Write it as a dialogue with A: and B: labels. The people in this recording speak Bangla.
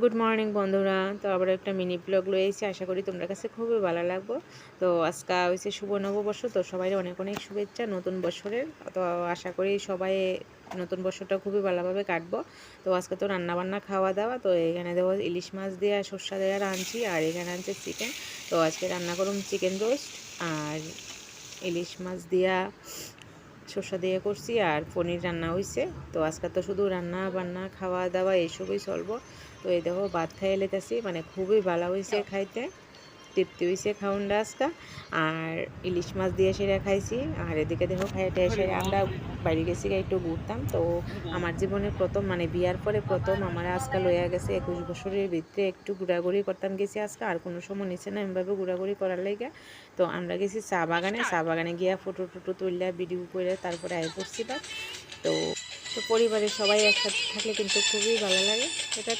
A: গুড মর্নিং বন্ধুরা। তো আবার একটা মিনি ব্লগ লয়েছি, আশা করি তোমরা কাছে খুবই ভালো লাগবো। তো আজকে হয়েছে শুভ নববর্ষ, তো সবাই অনেক অনেক শুভেচ্ছা নতুন বছরের। তো আশা করি সবাই নতুন বছরটা খুবই ভালোভাবে কাটবো। তো আজকে তো রান্নাবান্না খাওয়া দাওয়া, তো এখানে দেখো ইলিশ মাছ দিয়ে সর্ষা দিয়ে আনছি, আর এখানে আনছে চিকেন। তো আজকে রান্না করুন চিকেন রোস্ট আর ইলিশ মাছ দিয়া সর্ষা দিয়ে করছি, আর পনির রান্না হয়েছে। তো আজকে তো শুধু রান্না বান্না খাওয়া দাওয়া এইসবই চলবো। তো এই দেখো ভাত খাইয়ে লেতেছি, মানে খুবই ভালো হয়েছে খাইতে, তৃপ্তি হয়েছে খাউন্ডা আজকা। আর ইলিশ মাছ দিয়ে সেরা খাইছি। আর এদিকে দেখো খাইতে এসে আমরা বাড়ি গেছি একটু ঘুরতাম। তো আমার জীবনের প্রথম, মানে বিয়ার পরে প্রথম আমার আজকাল লইয়া গেছে 21 বছরের ভিতরে একটু ঘোরাঘুরি করতাম গেছি আজকে, আর কোনো সময় নিচে না এমভাবে ঘোরাঘুরি করার লাগে। তো আমরা গেছি চা বাগানে, চা বাগানে গিয়া ফটো টুটো তুললা ভিডিও করে তারপরে আয় পড়ছি বা। তো তো পরিবারের সবাই একসাথে থাকলে কিন্তু খুবই ভালো লাগে। এটা